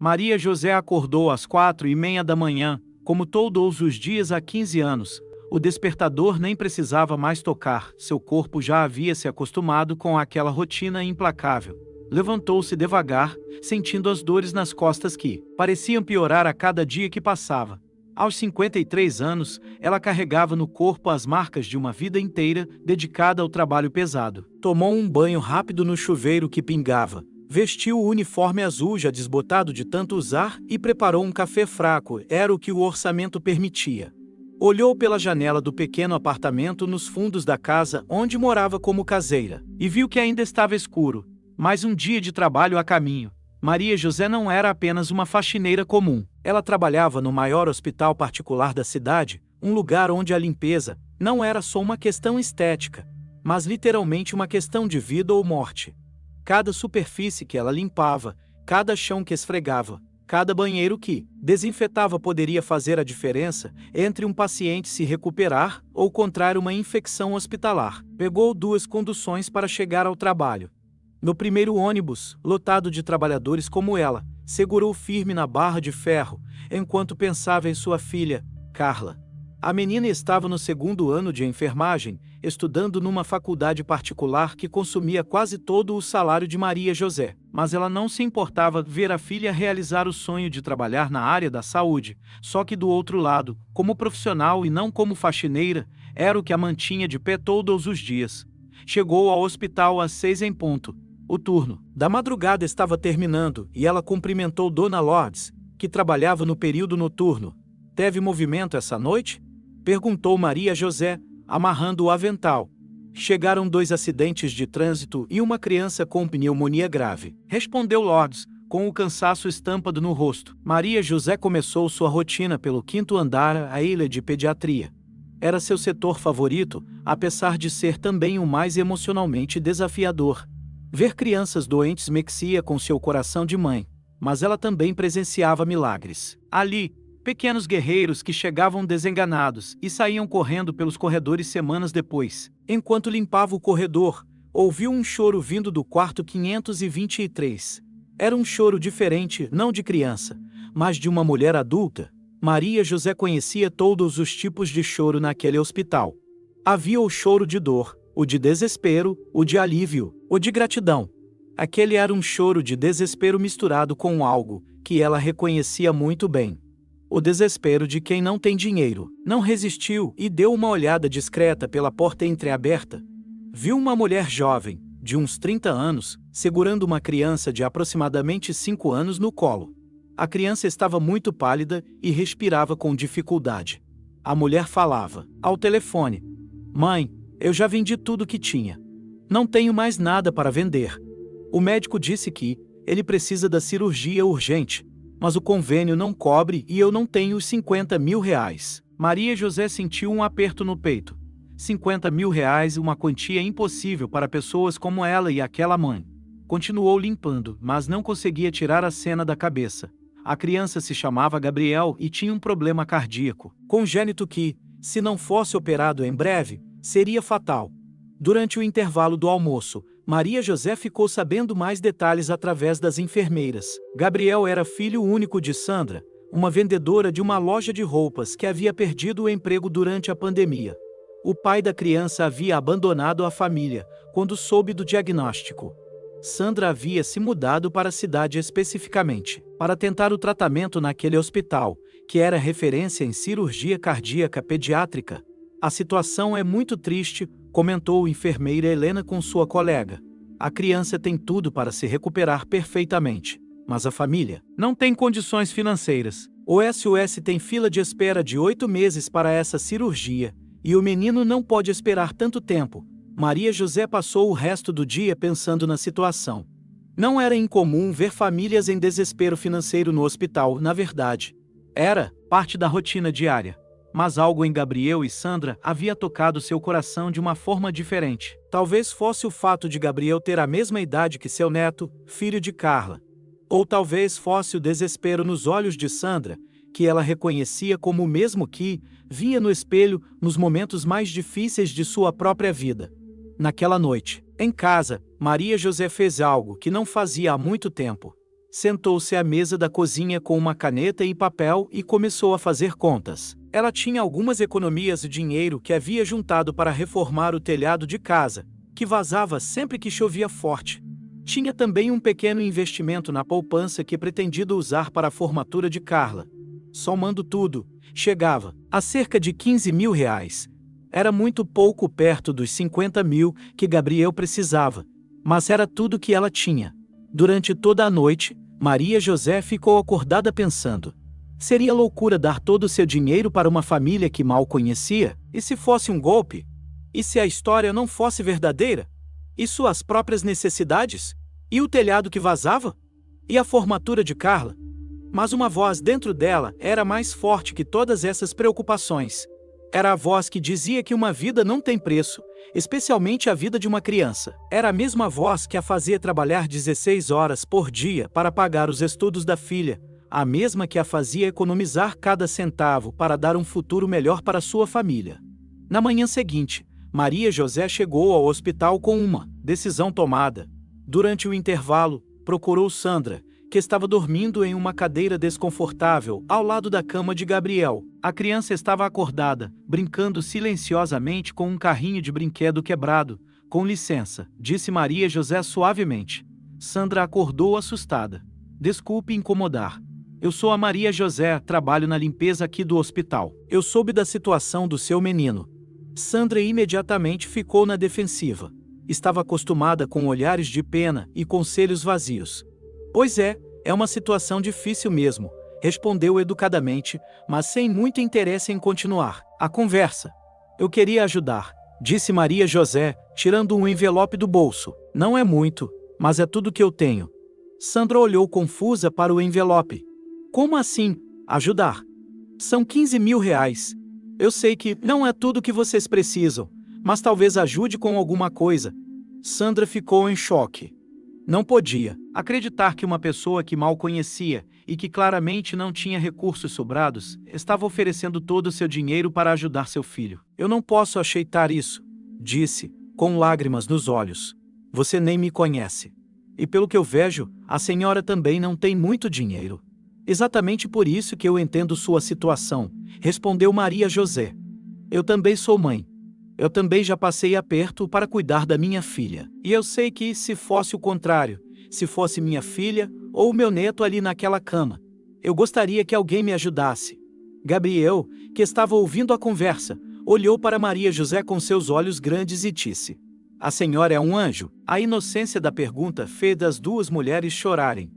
Maria José acordou às 4h30 da manhã, como todos os dias há 15 anos. O despertador nem precisava mais tocar, seu corpo já havia se acostumado com aquela rotina implacável. Levantou-se devagar, sentindo as dores nas costas que pareciam piorar a cada dia que passava. Aos 53 anos, ela carregava no corpo as marcas de uma vida inteira dedicada ao trabalho pesado. Tomou um banho rápido no chuveiro que pingava. Vestiu o uniforme azul já desbotado de tanto usar e preparou um café fraco, era o que o orçamento permitia. Olhou pela janela do pequeno apartamento nos fundos da casa onde morava como caseira, e viu que ainda estava escuro. Mais um dia de trabalho a caminho. Maria José não era apenas uma faxineira comum. Ela trabalhava no maior hospital particular da cidade, um lugar onde a limpeza não era só uma questão estética, mas literalmente uma questão de vida ou morte. Cada superfície que ela limpava, cada chão que esfregava, cada banheiro que desinfetava poderia fazer a diferença entre um paciente se recuperar ou contrair uma infecção hospitalar. Pegou 2 conduções para chegar ao trabalho. No primeiro ônibus, lotado de trabalhadores como ela, segurou firme na barra de ferro, enquanto pensava em sua filha, Carla. A menina estava no 2º ano de enfermagem, estudando numa faculdade particular que consumia quase todo o salário de Maria José. Mas ela não se importava ver a filha realizar o sonho de trabalhar na área da saúde, só que do outro lado, como profissional e não como faxineira, era o que a mantinha de pé todos os dias. Chegou ao hospital às 6 em ponto. O turno da madrugada estava terminando e ela cumprimentou Dona Lourdes, que trabalhava no período noturno. Teve movimento essa noite? Perguntou Maria José, amarrando o avental. Chegaram 2 acidentes de trânsito e uma criança com pneumonia grave. Respondeu Lourdes, com o cansaço estampado no rosto. Maria José começou sua rotina pelo 5º andar, a ilha de pediatria. Era seu setor favorito, apesar de ser também o mais emocionalmente desafiador. Ver crianças doentes mexia com seu coração de mãe, mas ela também presenciava milagres. Ali, pequenos guerreiros que chegavam desenganados e saíam correndo pelos corredores semanas depois. Enquanto limpava o corredor, ouviu um choro vindo do quarto 523. Era um choro diferente, não de criança, mas de uma mulher adulta. Maria José conhecia todos os tipos de choro naquele hospital. Havia o choro de dor, o de desespero, o de alívio, o de gratidão. Aquele era um choro de desespero misturado com algo que ela reconhecia muito bem. O desespero de quem não tem dinheiro. Não resistiu e deu uma olhada discreta pela porta entreaberta. Viu uma mulher jovem, de uns 30 anos, segurando uma criança de aproximadamente 5 anos no colo. A criança estava muito pálida e respirava com dificuldade. A mulher falava ao telefone: "Mãe, eu já vendi tudo que tinha. Não tenho mais nada para vender. O médico disse que ele precisa da cirurgia urgente, mas o convênio não cobre e eu não tenho os 50 mil reais. Maria José sentiu um aperto no peito. 50 mil reais, uma quantia impossível para pessoas como ela e aquela mãe. Continuou limpando, mas não conseguia tirar a cena da cabeça. A criança se chamava Gabriel e tinha um problema cardíaco, congênito que, se não fosse operado em breve, seria fatal. Durante o intervalo do almoço, Maria José ficou sabendo mais detalhes através das enfermeiras. Gabriel era filho único de Sandra, uma vendedora de uma loja de roupas que havia perdido o emprego durante a pandemia. O pai da criança havia abandonado a família quando soube do diagnóstico. Sandra havia se mudado para a cidade especificamente para tentar o tratamento naquele hospital, que era referência em cirurgia cardíaca pediátrica. A situação é muito triste, comentou a enfermeira Helena com sua colega. A criança tem tudo para se recuperar perfeitamente, mas a família não tem condições financeiras. O SOS tem fila de espera de 8 meses para essa cirurgia, e o menino não pode esperar tanto tempo. Maria José passou o resto do dia pensando na situação. Não era incomum ver famílias em desespero financeiro no hospital, na verdade. Era parte da rotina diária. Mas algo em Gabriel e Sandra havia tocado seu coração de uma forma diferente. Talvez fosse o fato de Gabriel ter a mesma idade que seu neto, filho de Carla. Ou talvez fosse o desespero nos olhos de Sandra, que ela reconhecia como o mesmo que via no espelho nos momentos mais difíceis de sua própria vida. Naquela noite, em casa, Maria José fez algo que não fazia há muito tempo. Sentou-se à mesa da cozinha com uma caneta e papel e começou a fazer contas. Ela tinha algumas economias de dinheiro que havia juntado para reformar o telhado de casa, que vazava sempre que chovia forte. Tinha também um pequeno investimento na poupança que pretendia usar para a formatura de Carla. Somando tudo, chegava a cerca de 15 mil reais. Era muito pouco perto dos 50 mil que Gabriel precisava, mas era tudo que ela tinha. Durante toda a noite, Maria José ficou acordada pensando: seria loucura dar todo o seu dinheiro para uma família que mal conhecia? E se fosse um golpe? E se a história não fosse verdadeira? E suas próprias necessidades? E o telhado que vazava? E a formatura de Carla? Mas uma voz dentro dela era mais forte que todas essas preocupações. Era a voz que dizia que uma vida não tem preço, especialmente a vida de uma criança. Era a mesma voz que a fazia trabalhar 16 horas por dia para pagar os estudos da filha, a mesma que a fazia economizar cada centavo para dar um futuro melhor para sua família. Na manhã seguinte, Maria José chegou ao hospital com uma decisão tomada. Durante o intervalo, procurou Sandra, que estava dormindo em uma cadeira desconfortável ao lado da cama de Gabriel. A criança estava acordada, brincando silenciosamente com um carrinho de brinquedo quebrado. Com licença, disse Maria José suavemente. Sandra acordou assustada. Desculpe incomodar. Eu sou a Maria José, trabalho na limpeza aqui do hospital. Eu soube da situação do seu menino. Sandra imediatamente ficou na defensiva. Estava acostumada com olhares de pena e conselhos vazios. Pois é uma situação difícil mesmo, respondeu educadamente, mas sem muito interesse em continuar a conversa. Eu queria ajudar, disse Maria José, tirando um envelope do bolso. Não é muito, mas é tudo que eu tenho. Sandra olhou confusa para o envelope. Como assim, ajudar? São 15 mil reais. Eu sei que não é tudo que vocês precisam, mas talvez ajude com alguma coisa. Sandra ficou em choque. Não podia acreditar que uma pessoa que mal conhecia e que claramente não tinha recursos sobrados estava oferecendo todo o seu dinheiro para ajudar seu filho. Eu não posso aceitar isso, disse, com lágrimas nos olhos. Você nem me conhece. E pelo que eu vejo, a senhora também não tem muito dinheiro. Exatamente por isso que eu entendo sua situação, respondeu Maria José. Eu também sou mãe. Eu também já passei aperto para cuidar da minha filha. E eu sei que, se fosse o contrário, se fosse minha filha ou meu neto ali naquela cama, eu gostaria que alguém me ajudasse. Gabriel, que estava ouvindo a conversa, olhou para Maria José com seus olhos grandes e disse: a senhora é um anjo? A inocência da pergunta fez as duas mulheres chorarem.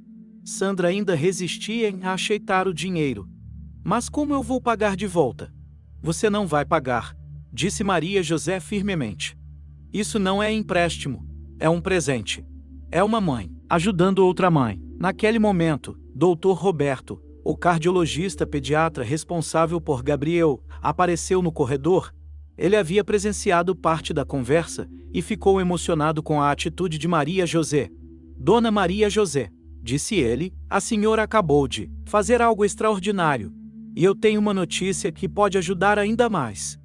Sandra ainda resistia em aceitar o dinheiro. Mas como eu vou pagar de volta? Você não vai pagar, disse Maria José firmemente. Isso não é empréstimo, é um presente. É uma mãe ajudando outra mãe. Naquele momento, Dr. Roberto, o cardiologista pediatra responsável por Gabriel, apareceu no corredor. Ele havia presenciado parte da conversa e ficou emocionado com a atitude de Maria José. Dona Maria José, disse ele, a senhora acabou de fazer algo extraordinário. E eu tenho uma notícia que pode ajudar ainda mais.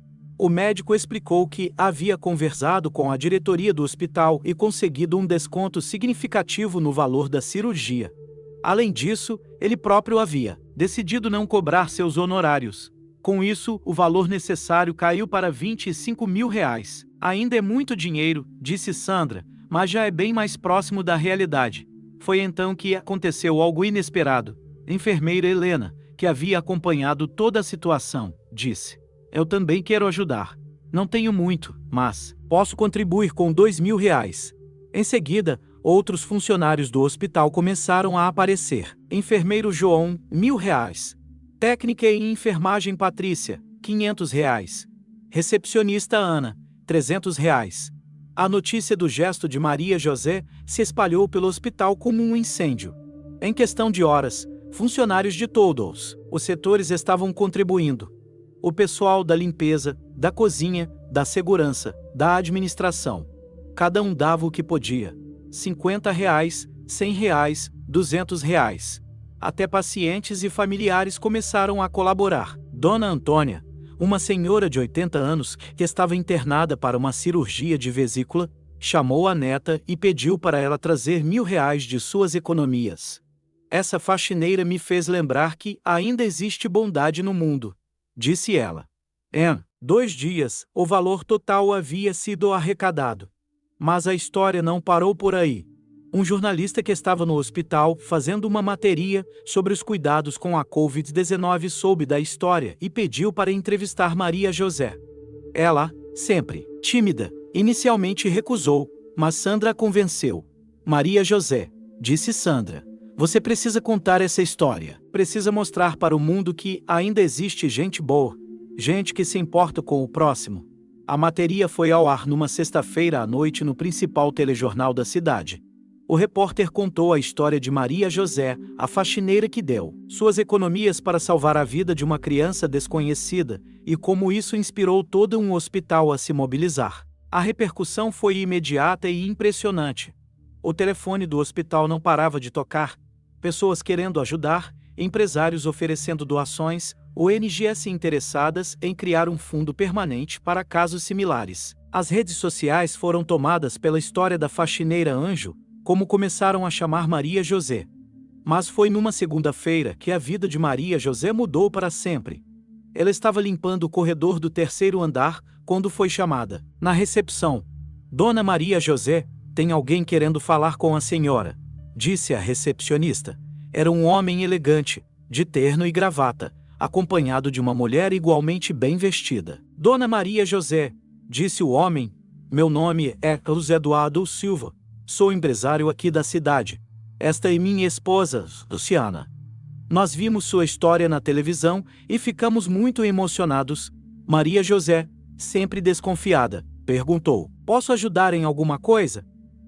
O médico explicou que havia conversado com a diretoria do hospital e conseguido um desconto significativo no valor da cirurgia. Além disso, ele próprio havia decidido não cobrar seus honorários. Com isso, o valor necessário caiu para 25 mil reais. Ainda é muito dinheiro, disse Sandra, mas já é bem mais próximo da realidade. Foi então que aconteceu algo inesperado. A enfermeira Helena, que havia acompanhado toda a situação, disse: eu também quero ajudar. Não tenho muito, mas posso contribuir com 2 mil reais. Em seguida, outros funcionários do hospital começaram a aparecer. Enfermeiro João, 1.000 reais. Técnica em enfermagem Patrícia, 500 reais. Recepcionista Ana, 300 reais. A notícia do gesto de Maria José se espalhou pelo hospital como um incêndio. Em questão de horas, funcionários de todos os setores estavam contribuindo. O pessoal da limpeza, da cozinha, da segurança, da administração. Cada um dava o que podia. 50 reais, 100 reais, 200 reais. Até pacientes e familiares começaram a colaborar. Dona Antônia, uma senhora de 80 anos que estava internada para uma cirurgia de vesícula, chamou a neta e pediu para ela trazer 1.000 reais de suas economias. Essa faxineira me fez lembrar que ainda existe bondade no mundo, disse ela. Em 2 dias, o valor total havia sido arrecadado. Mas a história não parou por aí. Um jornalista que estava no hospital fazendo uma matéria sobre os cuidados com a Covid-19 soube da história e pediu para entrevistar Maria José. Ela, sempre tímida, inicialmente recusou, mas Sandra a convenceu. Maria José, disse Sandra, você precisa contar essa história. Precisa mostrar para o mundo que ainda existe gente boa, gente que se importa com o próximo. A matéria foi ao ar numa sexta-feira à noite no principal telejornal da cidade. O repórter contou a história de Maria José, a faxineira que deu suas economias para salvar a vida de uma criança desconhecida e como isso inspirou todo um hospital a se mobilizar. A repercussão foi imediata e impressionante. O telefone do hospital não parava de tocar, pessoas querendo ajudar, empresários oferecendo doações, ONGs interessadas em criar um fundo permanente para casos similares. As redes sociais foram tomadas pela história da faxineira Anjo, como começaram a chamar Maria José. Mas foi numa segunda-feira que a vida de Maria José mudou para sempre. Ela estava limpando o corredor do 3º andar quando foi chamada. Na recepção, Dona Maria José, tem alguém querendo falar com a senhora, disse a recepcionista. Era um homem elegante, de terno e gravata, acompanhado de uma mulher igualmente bem vestida. Dona Maria José, disse o homem, meu nome é Carlos Eduardo Silva. Sou empresário aqui da cidade. Esta é minha esposa, Luciana. Nós vimos sua história na televisão e ficamos muito emocionados. Maria José, sempre desconfiada, perguntou: posso ajudar em alguma coisa?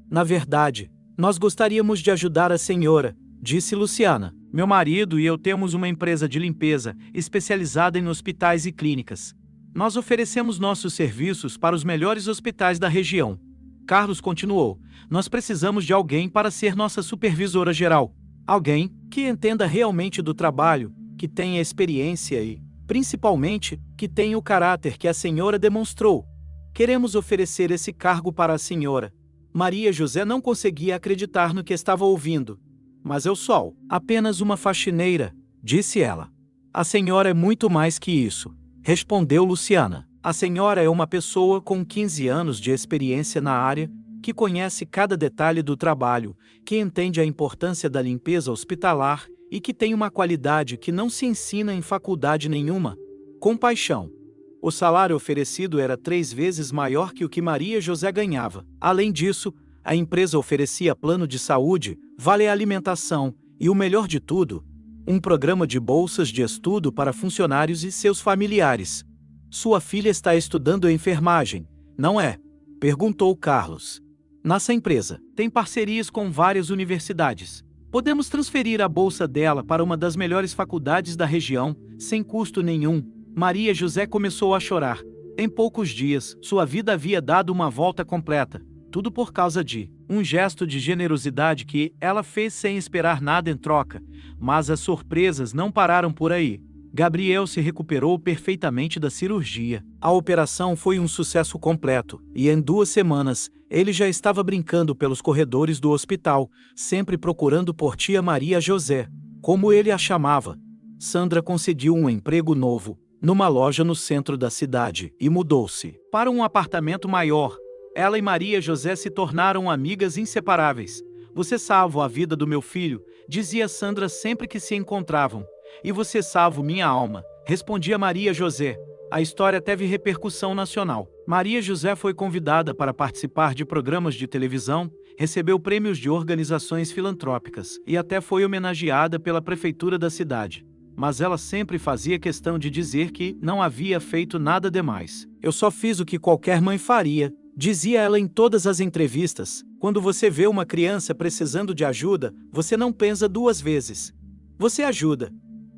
Na verdade, nós gostaríamos de ajudar a senhora, disse Luciana. Meu marido e eu temos uma empresa de limpeza especializada em hospitais e clínicas. Nós oferecemos nossos serviços para os melhores hospitais da região. Carlos continuou, nós precisamos de alguém para ser nossa supervisora geral. Alguém que entenda realmente do trabalho, que tenha experiência e, principalmente, que tenha o caráter que a senhora demonstrou. Queremos oferecer esse cargo para a senhora. Maria José não conseguia acreditar no que estava ouvindo. Mas eu sou apenas uma faxineira, disse ela. A senhora é muito mais que isso, respondeu Luciana. A senhora é uma pessoa com 15 anos de experiência na área, que conhece cada detalhe do trabalho, que entende a importância da limpeza hospitalar e que tem uma qualidade que não se ensina em faculdade nenhuma. Compaixão. O salário oferecido era 3 vezes maior que o que Maria José ganhava. Além disso, a empresa oferecia plano de saúde, vale alimentação e, o melhor de tudo, um programa de bolsas de estudo para funcionários e seus familiares. Sua filha está estudando enfermagem, não é? Perguntou Carlos. Nossa empresa tem parcerias com várias universidades. Podemos transferir a bolsa dela para uma das melhores faculdades da região, sem custo nenhum. Maria José começou a chorar. Em poucos dias, sua vida havia dado uma volta completa. Tudo por causa de um gesto de generosidade que ela fez sem esperar nada em troca. Mas as surpresas não pararam por aí. Gabriel se recuperou perfeitamente da cirurgia. A operação foi um sucesso completo, e em 2 semanas, ele já estava brincando pelos corredores do hospital, sempre procurando por tia Maria José, como ele a chamava. Sandra conseguiu um emprego novo, numa loja no centro da cidade, e mudou-se para um apartamento maior. Ela e Maria José se tornaram amigas inseparáveis. Você salva a vida do meu filho, dizia Sandra sempre que se encontravam. E você salva minha alma, respondia Maria José. A história teve repercussão nacional. Maria José foi convidada para participar de programas de televisão, recebeu prêmios de organizações filantrópicas e até foi homenageada pela prefeitura da cidade. Mas ela sempre fazia questão de dizer que não havia feito nada demais. Eu só fiz o que qualquer mãe faria, dizia ela em todas as entrevistas. Quando você vê uma criança precisando de ajuda, você não pensa 2 vezes. Você ajuda.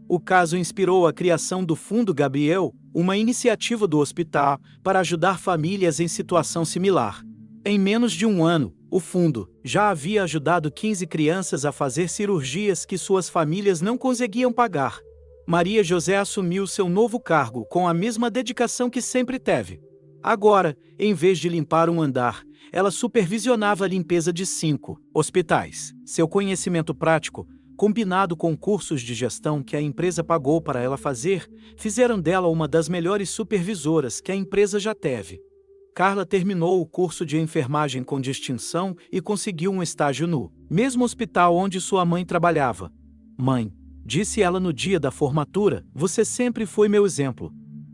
O caso inspirou a criação do Fundo Gabriel, uma iniciativa do hospital para ajudar famílias em situação similar. Em menos de 1 ano, o fundo já havia ajudado 15 crianças a fazer cirurgias que suas famílias não conseguiam pagar. Maria José assumiu seu novo cargo com a mesma dedicação que sempre teve. Agora, em vez de limpar um andar, ela supervisionava a limpeza de 5 hospitais. Seu conhecimento prático combinado com cursos de gestão que a empresa pagou para ela fazer, fizeram dela uma das melhores supervisoras que a empresa já teve. Carla terminou o curso de enfermagem com distinção e conseguiu um estágio no mesmo hospital onde sua mãe trabalhava. Mãe, disse ela no dia da formatura, você sempre foi meu exemplo.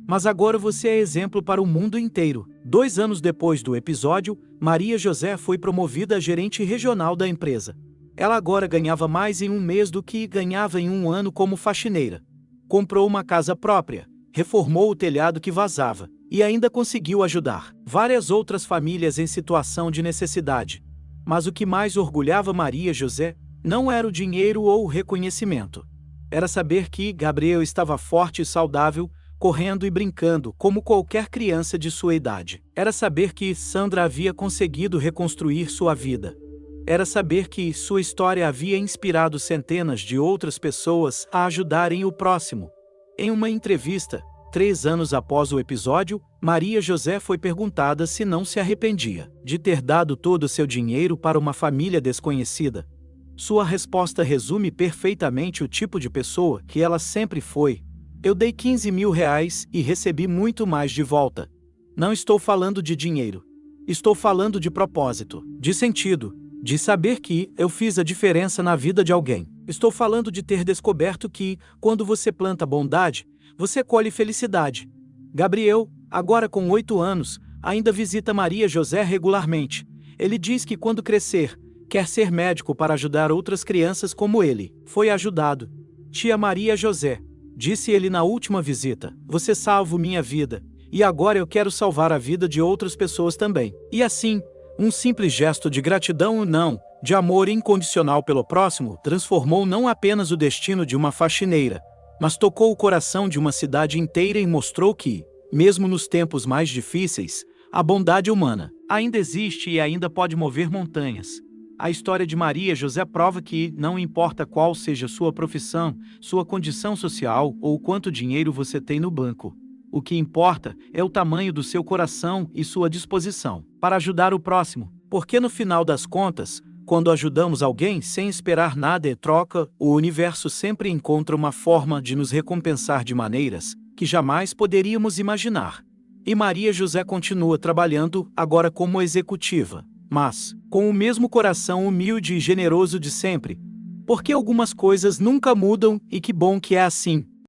Mas agora você é exemplo para o mundo inteiro. 2 anos depois do episódio, Maria José foi promovida a gerente regional da empresa. Ela agora ganhava mais em um mês do que ganhava em um ano como faxineira. Comprou uma casa própria, reformou o telhado que vazava e ainda conseguiu ajudar várias outras famílias em situação de necessidade. Mas o que mais orgulhava Maria José não era o dinheiro ou o reconhecimento. Era saber que Gabriel estava forte e saudável, correndo e brincando como qualquer criança de sua idade. Era saber que Sandra havia conseguido reconstruir sua vida. Era saber que sua história havia inspirado centenas de outras pessoas a ajudarem o próximo. Em uma entrevista, 3 anos após o episódio, Maria José foi perguntada se não se arrependia de ter dado todo o seu dinheiro para uma família desconhecida. Sua resposta resume perfeitamente o tipo de pessoa que ela sempre foi. Eu dei 15 mil reais e recebi muito mais de volta. Não estou falando de dinheiro. Estou falando de propósito, de sentido, de saber que eu fiz a diferença na vida de alguém. Estou falando de ter descoberto que, quando você planta bondade, você colhe felicidade. Gabriel, agora com 8 anos, ainda visita Maria José regularmente. Ele diz que quando crescer, quer ser médico para ajudar outras crianças como ele foi ajudado. Tia Maria José, disse ele na última visita, você salvou minha vida, e agora eu quero salvar a vida de outras pessoas também. E assim, um simples gesto de gratidão ou não, de amor incondicional pelo próximo, transformou não apenas o destino de uma faxineira, mas tocou o coração de uma cidade inteira e mostrou que, mesmo nos tempos mais difíceis, a bondade humana ainda existe e ainda pode mover montanhas. A história de Maria José prova que, não importa qual seja sua profissão, sua condição social ou quanto dinheiro você tem no banco, o que importa é o tamanho do seu coração e sua disposição para ajudar o próximo, porque no final das contas, quando ajudamos alguém sem esperar nada em troca, o universo sempre encontra uma forma de nos recompensar de maneiras que jamais poderíamos imaginar. E Maria José continua trabalhando agora como executiva, mas com o mesmo coração humilde e generoso de sempre, porque algumas coisas nunca mudam e que bom que é assim.